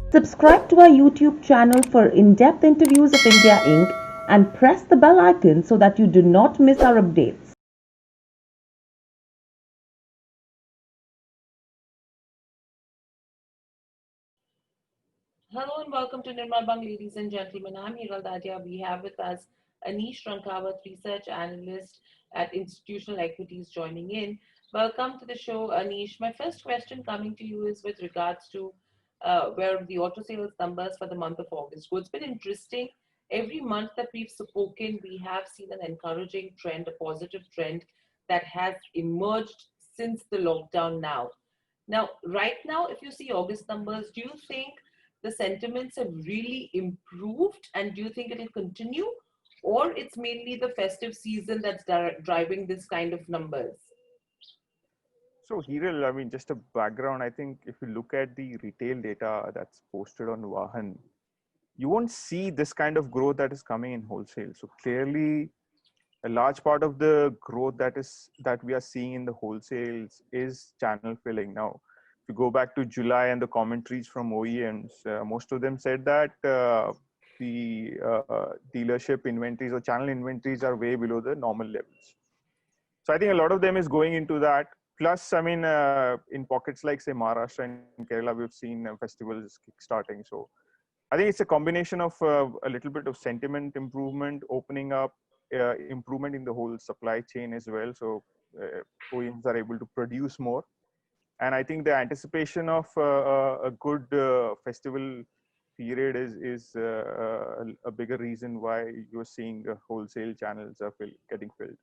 Subscribe to our YouTube channel for in-depth interviews of India Inc. and press the bell icon so that you do not miss our updates. Hello and welcome to Nirmal Bang, ladies and gentlemen. I'm Hiral Dadia. We have with us Anish Rankawat, research analyst at Institutional Equities, joining in. Welcome to the show, Anish. My first question coming to you is with regards to where the auto sales numbers for the month of August go. It's been interesting. Every month that we've spoken, we have seen an encouraging trend, a positive trend that has emerged since the lockdown now. Now, right now, if you see August numbers, do you think the sentiments have really improved and do you think it'll continue? Or it's mainly the festive season that's driving this kind of numbers? So, Hiral, I mean, just a background, I think if you look at the retail data that's posted on Vahan, you won't see this kind of growth that is coming in wholesale. So clearly, a large part of the growth that we are seeing in the wholesales is channel filling. Now, if you go back to July and the commentaries from OEMs, most of them said that the dealership inventories or channel inventories are way below the normal levels. So I think a lot of them is going into that. Plus, I mean, in pockets like say Maharashtra and Kerala, we've seen festivals kickstarting. So I think it's a combination of a little bit of sentiment improvement, opening up, improvement in the whole supply chain as well. So OEMs are able to produce more, and I think the anticipation of a good festival period is a bigger reason why you're seeing wholesale channels are getting filled.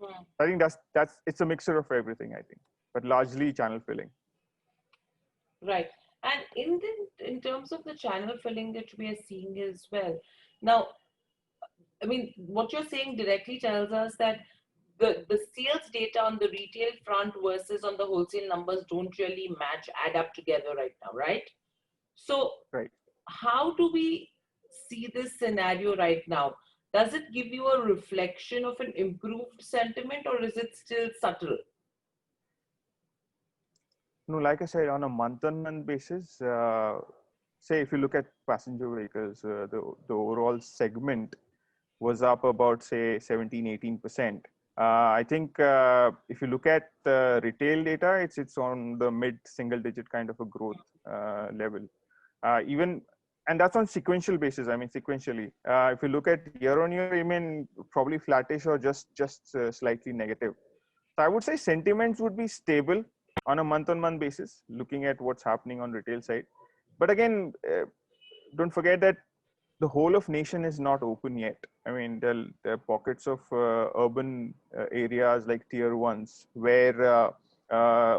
Hmm. I think that's it's a mixture of everything. I think, but largely channel filling. Right. And in terms of the channel filling that we are seeing as well. Now, I mean, what you're saying directly tells us that the sales data on the retail front versus on the wholesale numbers don't really match, add up together right now, right? So, Right. how do we see this scenario right now? Does it give you a reflection of an improved sentiment or is it still subtle? No, like I said, on a month-on-month basis, say if you look at passenger vehicles, the overall segment was up about say 17, 18%. I think if you look at the retail data, it's on the mid single digit kind of a growth level. Even and that's on sequential basis. I mean, sequentially, if you look at year on year, I mean, probably flattish or just slightly negative. So I would say sentiments would be stable on a month-on-month basis, looking at what's happening on retail side. But again, don't forget that the whole of nation is not open yet. I mean, there are pockets of urban areas like tier ones where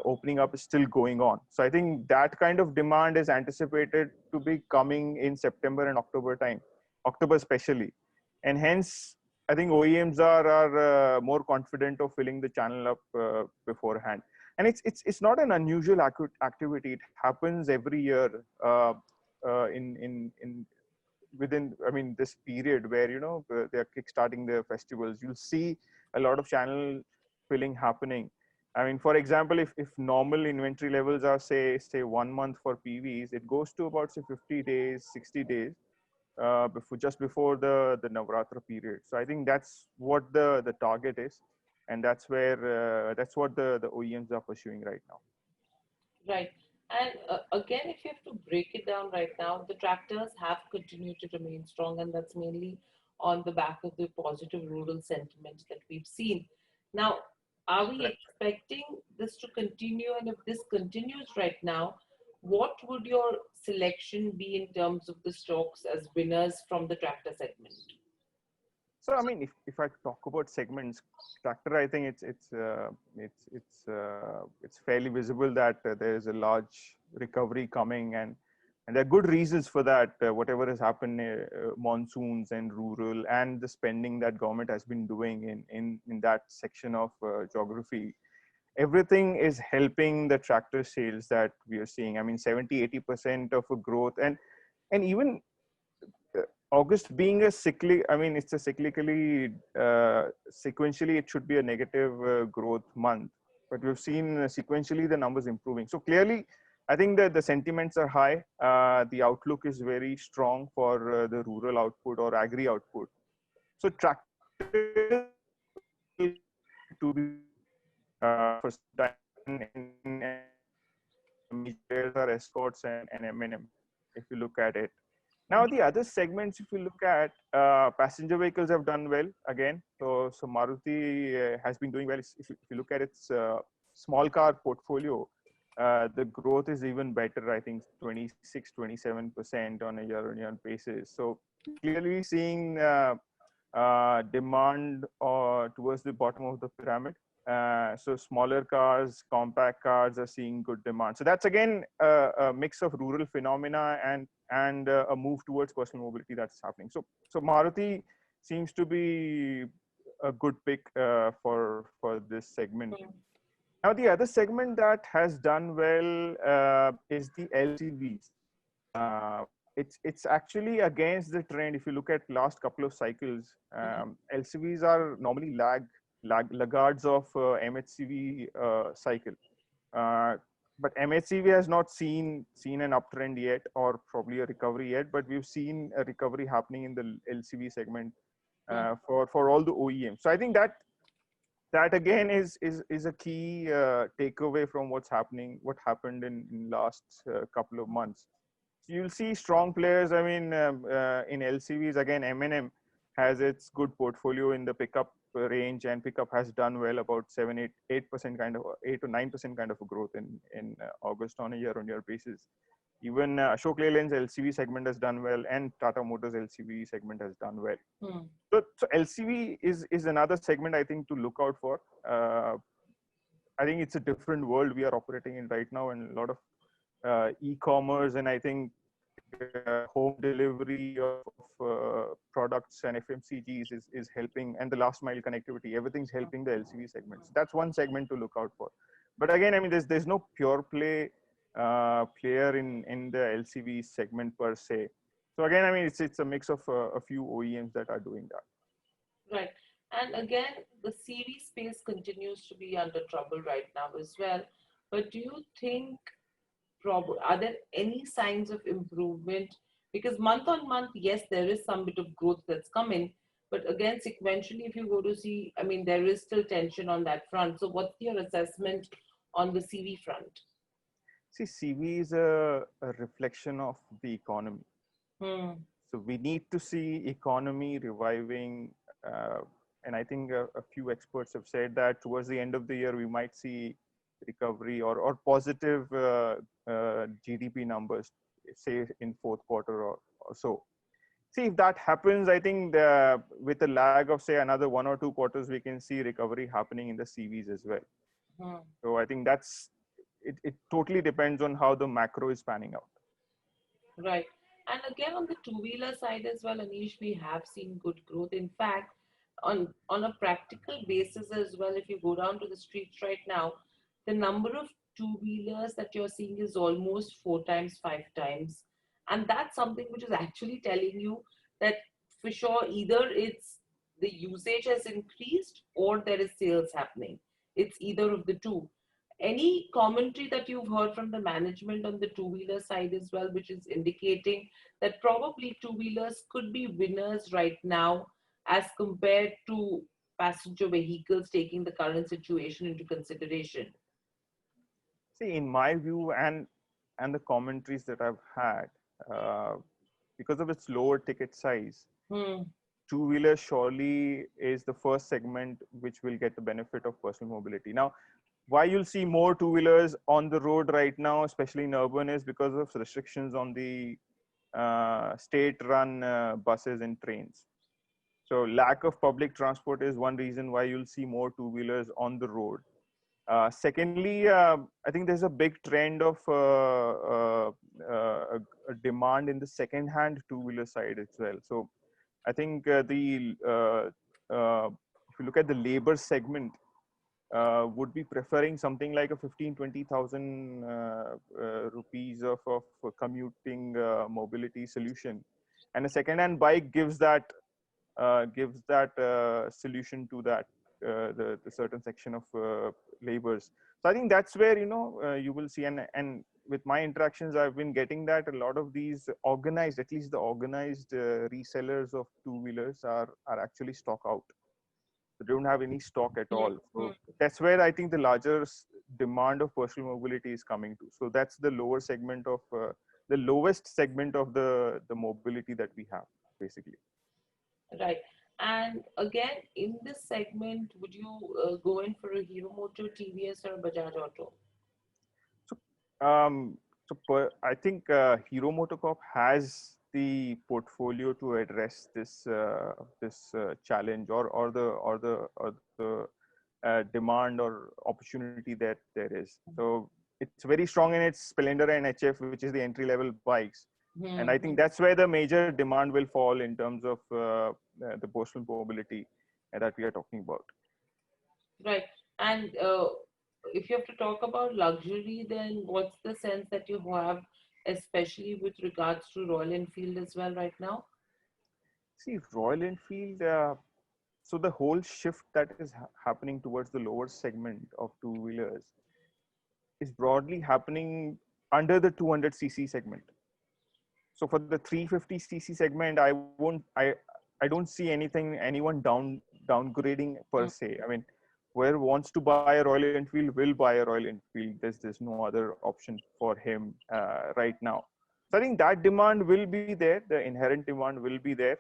opening up is still going on. So I think that kind of demand is anticipated to be coming in September and October time, October especially, and hence I think OEMs are more confident of filling the channel up beforehand. And it's not an unusual activity. It happens every year in within, I mean, this period where they're kickstarting their festivals. You'll see a lot of channel filling happening. I mean, for example, if normal inventory levels are say 1 month for PVs, it goes to about say 50 days, 60 days before, just before the Navratra period. So I think that's what the target is, and that's what the OEMs are pursuing right now. Right. And again, if you have to break it down right now, the tractors have continued to remain strong, and that's mainly on the back of the positive rural sentiment that we've seen. Now, are we Correct. expecting this to continue? And if this continues right now, what would your selection be in terms of the stocks as winners from the tractor segment? So I mean, if I talk about segments, tractor, I think it's fairly visible that there is a large recovery coming, and there are good reasons for that. Whatever has happened, monsoons and rural, and the spending that government has been doing in that section of geography, everything is helping the tractor sales that we are seeing. I mean, 70-80% of a growth, and even uh, August being a cyclic, I mean, it's a cyclically, sequentially, it should be a negative growth month. But we've seen sequentially the numbers improving. So clearly, I think that the sentiments are high. The outlook is very strong for the rural output or agri output. So tractors to be for some time, and major players are Escorts and M&M, if you look at it. Now, the other segments, if you look at, passenger vehicles have done well again. So Maruti has been doing well. If you look at its small car portfolio, the growth is even better, I think 26, 27% on a year-on-year basis. So clearly seeing demand towards the bottom of the pyramid. So smaller cars, compact cars are seeing good demand. So that's again a mix of rural phenomena and a move towards personal mobility that's happening. So Maruti seems to be a good pick for this segment. Now the other segment that has done well is the LCVs. Uh, it's actually against the trend. If you look at last couple of cycles, LCVs are normally laggards of MHCV cycle. But MHCV has not seen an uptrend yet, or probably a recovery yet. But we've seen a recovery happening in the LCV segment for all the OEMs. So I think that again is a key takeaway from what happened in last couple of months. So you'll see strong players. I mean, in LCVs again, M&M has its good portfolio in the pickup range, and pickup has done well, about 8% kind of 8 to 9% kind of a growth in August on a year-on-year basis. Even Ashok Leyland's LCV segment has done well, and Tata Motors LCV segment has done well. So LCV is another segment I think to look out for. I think it's a different world we are operating in right now, and a lot of e-commerce, and I think home delivery of products and FMCGs is helping, and the last mile connectivity, everything's helping the LCV segment. So that's one segment to look out for. But again, I mean, there's no pure play player in the LCV segment per se. So again, I mean, it's a mix of a few OEMs that are doing that. Right. And again, the CV space continues to be under trouble right now as well. But do you think, are there any signs of improvement? Because month on month, yes, there is some bit of growth that's coming. But again, sequentially, if you go to see, I mean, there is still tension on that front. So what's your assessment on the CV front? See, CV is a reflection of the economy. So we need to see economy reviving. And I think a few experts have said that towards the end of the year, we might see recovery or positive GDP numbers, say in fourth quarter or so. See, if that happens, I think with a lag of say another 1 or 2 quarters, we can see recovery happening in the CVs as well. So I think it totally depends on how the macro is panning out. Right. And again, on the two-wheeler side as well, Anish, we have seen good growth. In fact, on a practical basis as well, if you go down to the streets right now, the number of two-wheelers that you're seeing is almost 4 times, 5 times. And that's something which is actually telling you that for sure, either it's the usage has increased or there is sales happening. It's either of the two. Any commentary that you've heard from the management on the two-wheeler side as well, which is indicating that probably two-wheelers could be winners right now as compared to passenger vehicles, taking the current situation into consideration? See, in my view, and the commentaries that I've had, because of its lower ticket size, two-wheeler surely is the first segment which will get the benefit of personal mobility. Now, why you'll see more two-wheelers on the road right now, especially in urban, is because of restrictions on the state-run buses and trains. So lack of public transport is one reason why you'll see more two-wheelers on the road. Secondly, I think there's a big trend of a demand in the second-hand two-wheeler side as well. So I think if you look at the labor segment, would be preferring something like a 15,000-20,000 rupees of commuting mobility solution, and a second-hand bike gives that solution to that. the certain section of labors. So I think that's where you will see, and with my interactions, I've been getting that a lot of these organized, at least the organized resellers of two-wheelers are actually stock out. They don't have any stock at all. So that's where I think the larger demand of personal mobility is coming to. So that's the lower segment of the lowest segment of the mobility that we have, basically. Right. And again, in this segment, would you go in for a Hero Moto, TVS, or Bajaj Auto? So, I think Hero MotoCorp has the portfolio to address this challenge or the demand or opportunity that there is. So it's very strong in its Splendor and HF, which is the entry level bikes. And I think that's where the major demand will fall in terms of the personal mobility that we are talking about. Right. And if you have to talk about luxury, then what's the sense that you have, especially with regards to Royal Enfield as well right now? See, Royal Enfield, so the whole shift that is happening towards the lower segment of two-wheelers is broadly happening under the 200cc segment. So for the 350cc segment, I don't see anyone downgrading per se. I mean, whoever wants to buy a Royal Enfield will buy a Royal Enfield. There's no other option for him right now. So I think that demand will be there. The inherent demand will be there.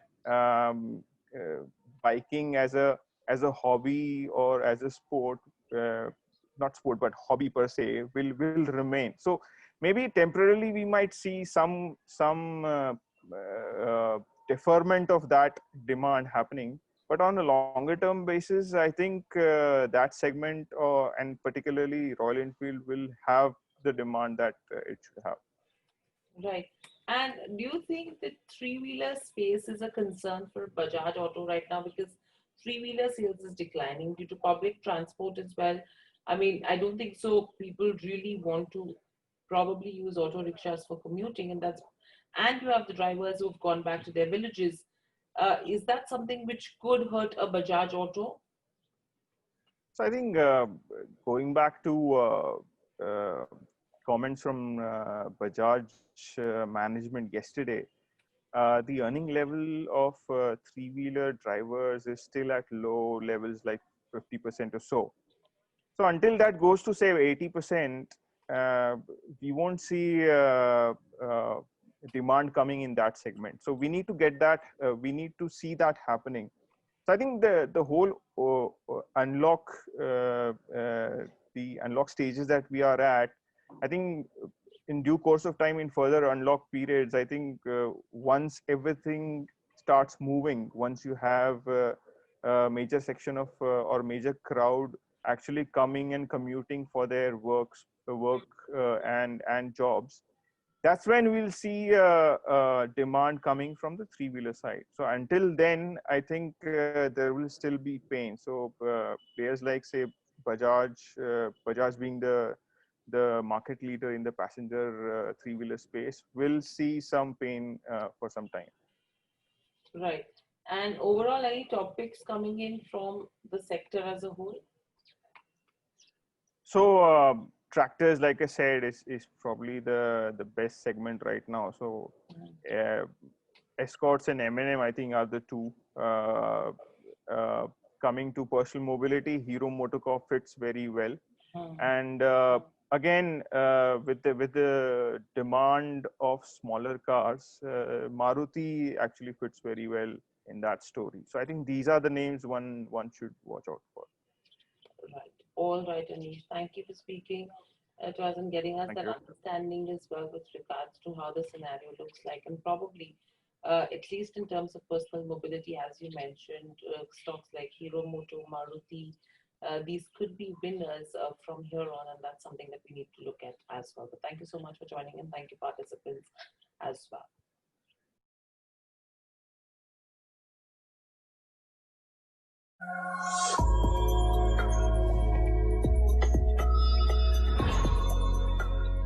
Biking as a hobby or as a sport, not sport but hobby per se, will remain. So maybe temporarily we might see some deferment of that demand happening, but on a longer term basis, I think that segment and particularly Royal Enfield will have the demand that it should have. Right. And do you think that three-wheeler space is a concern for Bajaj Auto right now? Because three-wheeler sales is declining due to public transport as well. I mean, I don't think so. People really want to probably use auto rickshaws for commuting, and you have the drivers who've gone back to their villages. Is that something which could hurt a Bajaj Auto? So I think going back to comments from Bajaj management yesterday, the earning level of three-wheeler drivers is still at low levels, like 50% or so. So until that goes to say 80%, we won't see demand coming in that segment. So we need to get that. We need to see that happening. So I think the whole unlock the unlock stages that we are at, I think in due course of time, in further unlock periods, I think once everything starts moving, once you have a major section of or major crowd actually coming and commuting for their work and jobs, that's when we'll see demand coming from the three-wheeler side. So until then, I think there will still be pain. So players like, say, Bajaj being the market leader in the passenger three-wheeler space, will see some pain for some time. Right. And overall, any topics coming in from the sector as a whole? So tractors, like I said, is probably the best segment right now. So Escorts and M&M, I think, are the two. Coming to personal mobility, Hero MotoCorp fits very well. And again, with the demand of smaller cars, Maruti actually fits very well in that story. So I think these are the names one should watch out for. Right. All right, Anish. Thank you for speaking to us and getting us that understanding as well with regards to how the scenario looks like. And probably, at least in terms of personal mobility, as you mentioned, stocks like Hero Moto, Maruti, these could be winners from here on. And that's something that we need to look at as well. But thank you so much for joining and thank you, participants.